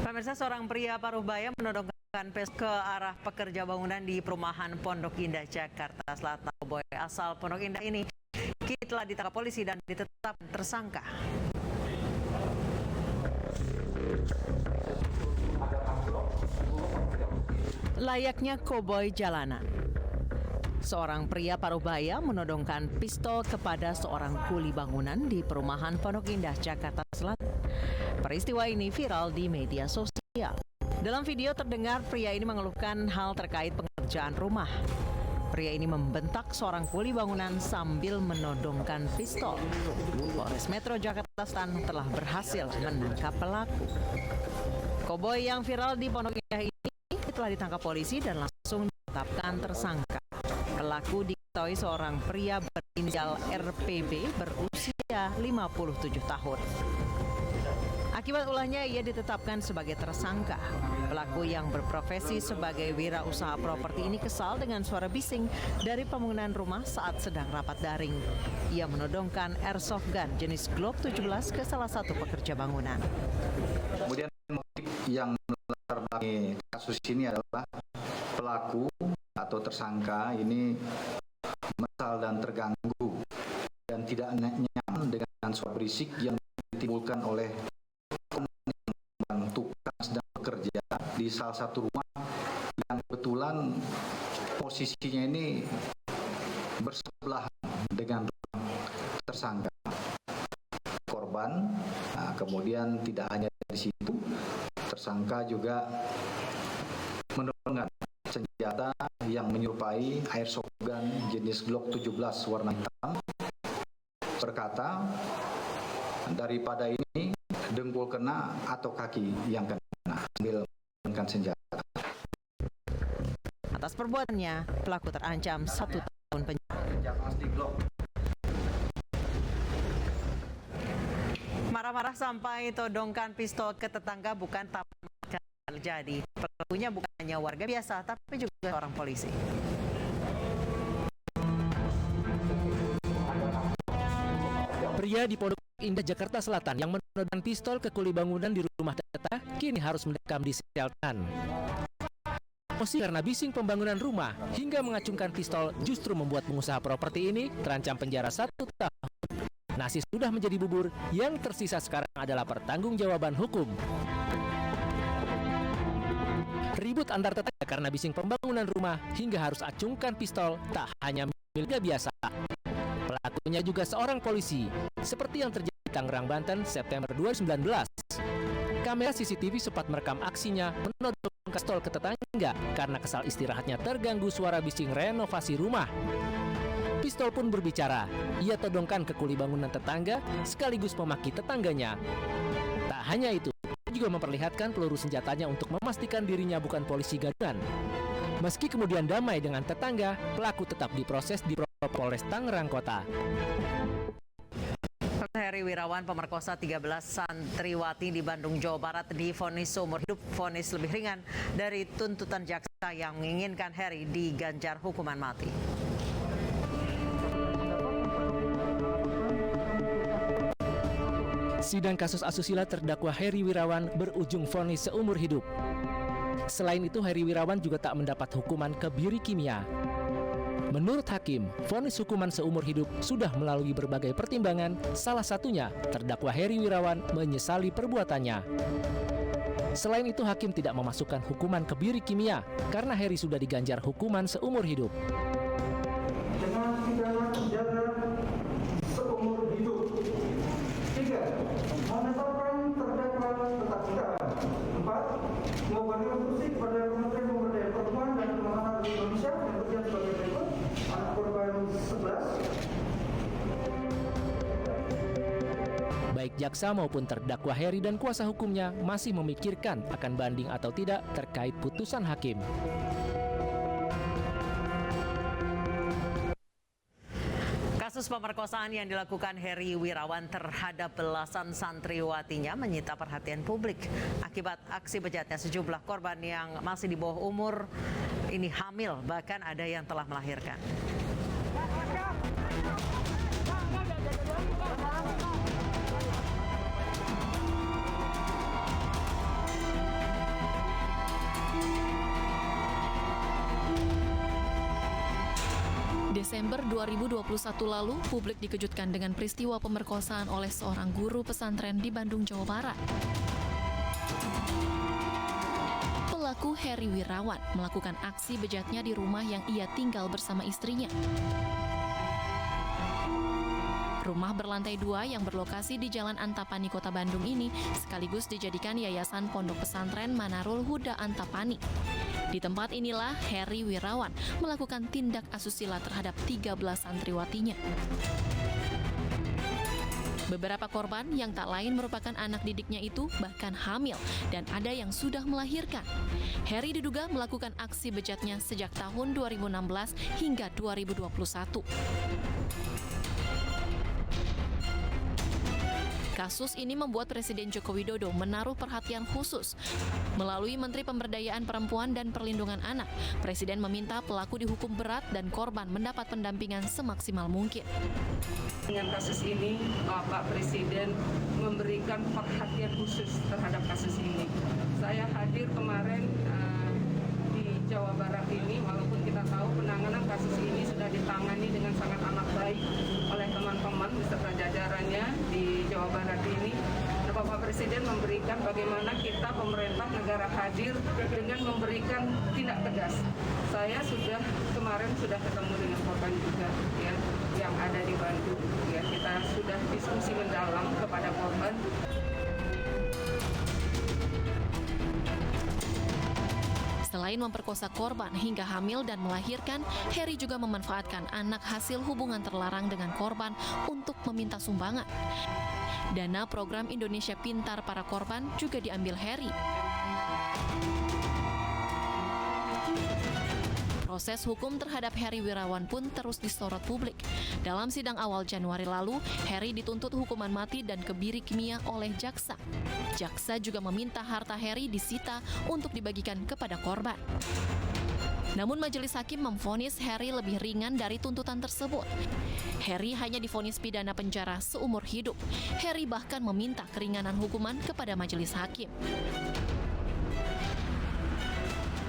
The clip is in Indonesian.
Pemirsa, seorang pria paruh baya menodongkan pistol ke arah pekerja bangunan di perumahan Pondok Indah, Jakarta Selatan. Boy asal Pondok Indah ini kini telah ditangkap polisi dan ditetapkan tersangka. Layaknya koboi jalanan, seorang pria paruh baya menodongkan pistol kepada seorang kuli bangunan di perumahan Pondok Indah, Jakarta Selatan. Peristiwa ini viral di media sosial. Dalam video terdengar pria ini mengeluhkan hal terkait pengerjaan rumah. Pria ini membentak seorang kuli bangunan sambil menodongkan pistol. Polres Metro Jakarta Selatan telah berhasil menangkap pelaku. Koboi yang viral di Pondok Indah ini telah ditangkap polisi dan langsung ditetapkan tersangka. Pelaku diketahui seorang pria berinisial RPB berusia 57 tahun. Akibat ulahnya ia ditetapkan sebagai tersangka. Pelaku yang berprofesi sebagai wirausaha properti ini kesal dengan suara bising dari pembangunan rumah saat sedang rapat daring. Ia menodongkan airsoft gun jenis Glock 17 ke salah satu pekerja bangunan. Kemudian motif yang melatar belakangi kasus ini adalah pelaku atau tersangka ini mental dan terganggu dan tidak nyaman dengan suara berisik yang ditimbulkan oleh tukang sedang bekerja di salah satu rumah yang kebetulan posisinya ini bersebelahan dengan rumah tersangka korban. Nah, kemudian tidak hanya di situ, tersangka juga menodongkan senjata yang menyerupai airsoft gun jenis Glock 17 warna hitam. Berkata, daripada ini dengkul kena atau kaki yang kena, sambil menggunakan senjata. Atas perbuatannya, pelaku terancam 1 tahun penjara. Marah-marah sampai todongkan pistol ke tetangga bukan tamat terjadi. Pelakunya bukan hanya warga biasa, tapi juga seorang polisi. Pria di Pondok Indah, Jakarta Selatan yang menodongkan pistol ke kuli bangunan di rumah tetangga kini harus mendekam di sel tahanan. Emosi karena bising pembangunan rumah hingga mengacungkan pistol justru membuat pengusaha properti ini terancam penjara 1 tahun. Nasi sudah menjadi bubur, yang tersisa sekarang adalah pertanggungjawaban hukum. Ribut antar tetangga karena bising pembangunan rumah hingga harus acungkan pistol tak hanya milik biasa. Pelakunya juga seorang polisi, seperti yang terjadi di Tangerang, Banten, September 2019. Kamera CCTV sempat merekam aksinya menodongkan pistol ke tetangga karena kesal istirahatnya terganggu suara bising renovasi rumah. Pistol pun berbicara, ia todongkan ke kuli bangunan tetangga sekaligus memaki tetangganya. Tak hanya itu, juga memperlihatkan peluru senjatanya untuk memastikan dirinya bukan polisi gadungan. Meski kemudian damai dengan tetangga, pelaku tetap diproses di Polres Tangerang Kota. Heri Wirawan, pemerkosa 13 santriwati di Bandung, Jawa Barat, divonis seumur hidup. Vonis lebih ringan dari tuntutan jaksa yang menginginkan Heri diganjar hukuman mati. Sidang kasus asusila terdakwa Heri Wirawan berujung vonis seumur hidup. Selain itu, Heri Wirawan juga tak mendapat hukuman kebiri kimia. Menurut hakim, vonis hukuman seumur hidup sudah melalui berbagai pertimbangan, salah satunya terdakwa Heri Wirawan menyesali perbuatannya. Selain itu, hakim tidak memasukkan hukuman kebiri kimia karena Heri sudah diganjar hukuman seumur hidup. Dengan pidana penjara seumur hidup. 3. Menetapkan terdakwa tetap ditahan. 4. Memberikan instruksi kepada Kementerian Pemberdayaan Perempuan dan Kemampuan Indonesia yang bekerja sebagai berikut. Anak korban 11. Baik jaksa maupun terdakwa Heri dan kuasa hukumnya masih memikirkan akan banding atau tidak terkait putusan hakim. Kasus pemerkosaan yang dilakukan Heri Wirawan terhadap belasan santriwatinya menyita perhatian publik. Akibat aksi bejatnya, sejumlah korban yang masih di bawah umur ini hamil, bahkan ada yang telah melahirkan. Desember 2021 lalu, publik dikejutkan dengan peristiwa pemerkosaan oleh seorang guru pesantren di Bandung, Jawa Barat. Pelaku Heri Wirawan melakukan aksi bejatnya di rumah yang ia tinggal bersama istrinya. Rumah berlantai 2 yang berlokasi di Jalan Antapani, Kota Bandung ini sekaligus dijadikan Yayasan Pondok Pesantren Manarul Huda Antapani. Di tempat inilah Heri Wirawan melakukan tindak asusila terhadap 13 santriwatinya. Beberapa korban yang tak lain merupakan anak didiknya itu bahkan hamil dan ada yang sudah melahirkan. Heri diduga melakukan aksi bejatnya sejak tahun 2016 hingga 2021. Kasus ini membuat Presiden Joko Widodo menaruh perhatian khusus. Melalui Menteri Pemberdayaan Perempuan dan Perlindungan Anak, Presiden meminta pelaku dihukum berat dan korban mendapat pendampingan semaksimal mungkin. Dengan kasus ini, Bapak Presiden memberikan perhatian khusus terhadap kasus ini. Saya hadir kemarin di Jawa Barat ini, walaupun kita tahu penanganan kasus ini sudah ditangani dengan sangat amat baik oleh teman-teman beserta jajarannya di Jawa Barat ini. Bapak Presiden memberikan bagaimana kita pemerintah negara hadir dengan memberikan tindak tegas. Saya kemarin sudah ketemu dengan korban juga ya, yang ada di Bandung. Ya, kita sudah diskusi mendalam kepada korban. Selain memperkosa korban hingga hamil dan melahirkan, Heri juga memanfaatkan anak hasil hubungan terlarang dengan korban untuk meminta sumbangan. Dana program Indonesia Pintar para korban juga diambil Heri. Proses hukum terhadap Heri Wirawan pun terus disorot publik. Dalam sidang awal Januari lalu, Heri dituntut hukuman mati dan kebiri kimia oleh jaksa. Jaksa juga meminta harta Heri disita untuk dibagikan kepada korban. Namun majelis hakim memvonis Heri lebih ringan dari tuntutan tersebut. Heri hanya divonis pidana penjara seumur hidup. Heri bahkan meminta keringanan hukuman kepada majelis hakim.